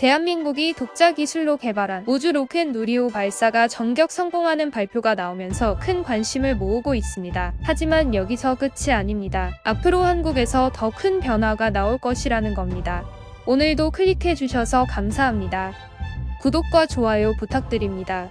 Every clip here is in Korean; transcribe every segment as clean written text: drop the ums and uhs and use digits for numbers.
대한민국이 독자 기술로 개발한 우주 로켓 누리호 발사가 전격 성공하는 발표가 나오면서 큰 관심을 모으고 있습니다. 하지만 여기서 끝이 아닙니다. 앞으로 한국에서 더 큰 변화가 나올 것이라는 겁니다. 오늘도 클릭해주셔서 감사합니다. 구독과 좋아요 부탁드립니다.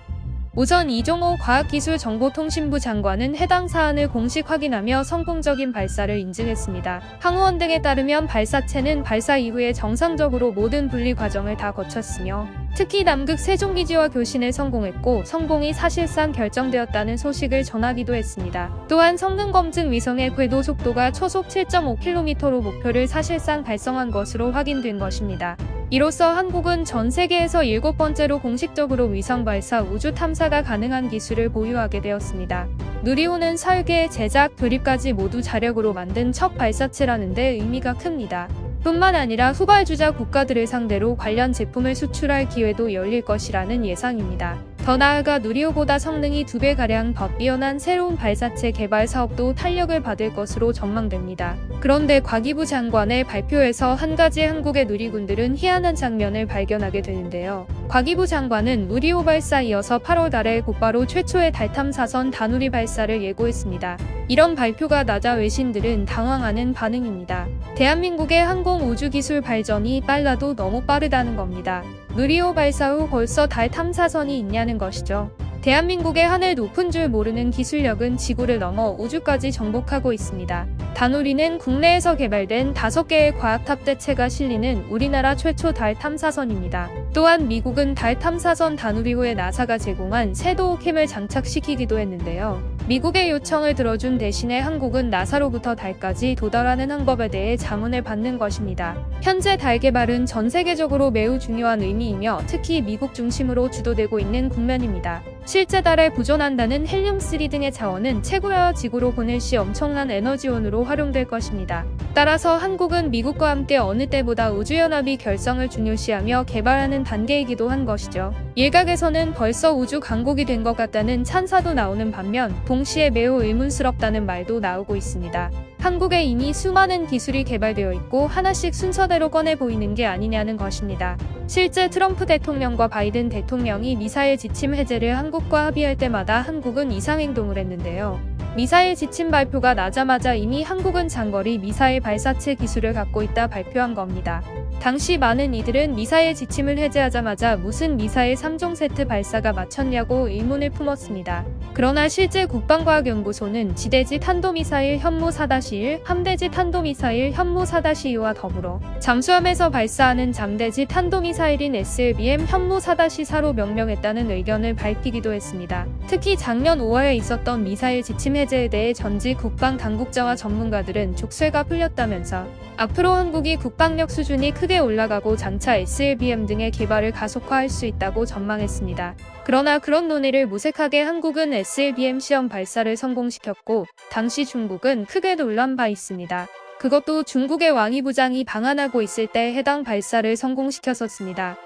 우선 이종호 과학기술정보통신부 장관은 해당 사안을 공식 확인하며 성공적인 발사를 인증했습니다. 항우원 등에 따르면 발사체는 발사 이후에 정상적으로 모든 분리 과정을 다 거쳤으며 특히 남극 세종기지와 교신을 성공했고 성공이 사실상 결정되었다는 소식을 전하기도 했습니다. 또한 성능검증 위성의 궤도 속도가 초속 7.5km로 목표를 사실상 달성한 것으로 확인된 것입니다. 이로써 한국은 전 세계에서 7번째로 공식적으로 위성 발사 우주 탐사가 가능한 기술을 보유하게 되었습니다. 누리호는 설계, 제작, 조립까지 모두 자력으로 만든 첫 발사체라는 데 의미가 큽니다. 뿐만 아니라 후발주자 국가들을 상대로 관련 제품을 수출할 기회도 열릴 것이라는 예상입니다. 더 나아가 누리호보다 성능이 2배가량 더 뛰어난 새로운 발사체 개발 사업도 탄력을 받을 것으로 전망됩니다. 그런데 과기부 장관의 발표에서 한 가지 한국의 누리꾼들은 희한한 장면을 발견하게 되는데요. 과기부 장관은 누리호 발사 이어서 8월 달에 곧바로 최초의 달 탐사선 다누리 발사를 예고했습니다. 이런 발표가 나자 외신들은 당황하는 반응입니다. 대한민국의 항공 우주 기술 발전이 빨라도 너무 빠르다는 겁니다. 누리호 발사 후 벌써 달 탐사선이 있냐는 것이죠. 대한민국의 하늘 높은 줄 모르는 기술력은 지구를 넘어 우주까지 정복하고 있습니다. 다누리는 국내에서 개발된 5개의 과학탑재체가 실리는 우리나라 최초 달 탐사선입니다. 또한 미국은 달 탐사선 다누리 후에 나사가 제공한 섀도우캠을 장착시키기도 했는데요. 미국의 요청을 들어준 대신에 한국은 나사로부터 달까지 도달하는 방법에 대해 자문을 받는 것입니다. 현재 달 개발은 전 세계적으로 매우 중요한 의미이며 특히 미국 중심으로 주도되고 있는 국면입니다. 실제 달에 부존한다는 헬륨3 등의 자원은 채굴하여 지구로 보낼 시 엄청난 에너지원으로 활용될 것입니다. 따라서 한국은 미국과 함께 어느 때보다 우주연합이 결성을 중요시하며 개발하는 단계이기도 한 것이죠. 일각에서는 벌써 우주 강국이 된 것 같다는 찬사도 나오는 반면 동시에 매우 의문스럽다는 말도 나오고 있습니다. 한국에 이미 수많은 기술이 개발되어 있고 하나씩 순서대로 꺼내 보이는 게 아니냐는 것입니다. 실제 트럼프 대통령과 바이든 대통령이 미사일 지침 해제를 한국과 합의할 때마다 한국은 이상행동을 했는데요. 미사일 지침 발표가 나자마자 이미 한국은 장거리 미사일 발사체 기술을 갖고 있다 발표한 겁니다. 당시 많은 이들은 미사일 지침을 해제하자마자 무슨 미사일 3종 세트 발사가 마쳤냐고 의문을 품었습니다. 그러나 실제 국방과학연구소는 지대지 탄도미사일 현무 4-1, 함대지 탄도미사일 현무 4-2와 더불어 잠수함에서 발사하는 잠대지 탄도미사일인 SLBM 현무 4-4로 명명했다는 의견을 밝히기도 했습니다. 특히 작년 5월에 있었던 미사일 지침 해제에 대해 전직 국방당국자와 전문가들은 족쇄가 풀렸다면서 앞으로 한국이 국방력 수준이 크게 올라가고 장차 SLBM 등의 개발을 가속화할 수 있다고 전망했습니다. 그러나 그런 논의를 무색하게 한국은 SLBM 시험 발사를 성공시켰고 당시 중국은 크게 놀란 바 있습니다. 그것도 중국의 왕이 부장이 방한하고 있을 때 해당 발사를 성공시켰었습니다.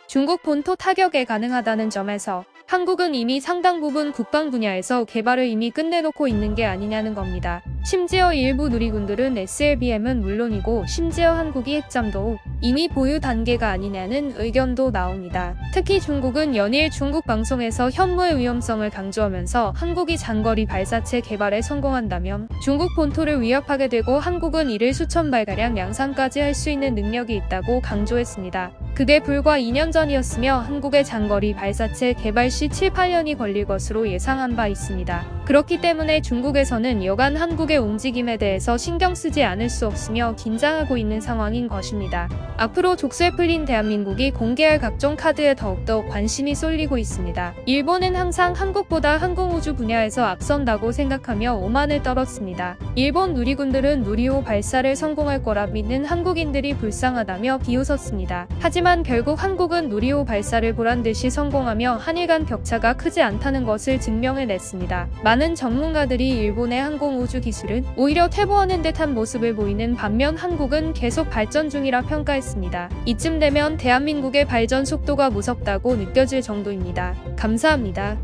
중국 본토 타격에 가능하다는 점에서 한국은 이미 상당 부분 국방 분야에서 개발을 이미 끝내놓고 있는 게 아니냐는 겁니다. 심지어 일부 누리꾼들은 SLBM은 물론이고 심지어 한국이 핵잠도 이미 보유 단계가 아니냐는 의견도 나옵니다. 특히 중국은 연일 중국 방송에서 현무의 위험성을 강조하면서 한국이 장거리 발사체 개발에 성공한다면 중국 본토를 위협하게 되고 한국은 이를 수천 발가량 양산까지 할 수 있는 능력이 있다고 강조했습니다. 그게 불과 2년 전이었으며 한국의 장거리 발사체 개발 시 7-8년이 걸릴 것으로 예상한 바 있습니다. 그렇기 때문에 중국에서는 여간 한국의 움직임에 대해서 신경 쓰지 않을 수 없으며 긴장하고 있는 상황인 것입니다. 앞으로 족쇄 풀린 대한민국이 공개할 각종 카드에 더욱더 관심이 쏠리고 있습니다. 일본은 항상 한국보다 항공우주 분야에서 앞선다고 생각하며 오만을 떨었습니다. 일본 누리꾼들은 누리호 발사를 성공할 거라 믿는 한국인들이 불쌍하다며 비웃었습니다. 하지만 결국 한국은 누리호 발사를 보란듯이 성공하며 한일 간 격차가 크지 않다는 것을 증명해냈습니다. 많은 전문가들이 일본의 항공우주 기술은 오히려 퇴보하는 듯한 모습을 보이는 반면 한국은 계속 발전 중이라 평가했습니다. 이쯤 되면 대한민국의 발전 속도가 무섭다고 느껴질 정도입니다. 감사합니다.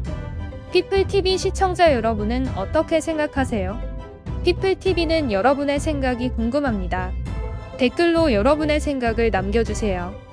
피플TV 시청자 여러분은 어떻게 생각하세요? 피플TV는 여러분의 생각이 궁금합니다. 댓글로 여러분의 생각을 남겨주세요.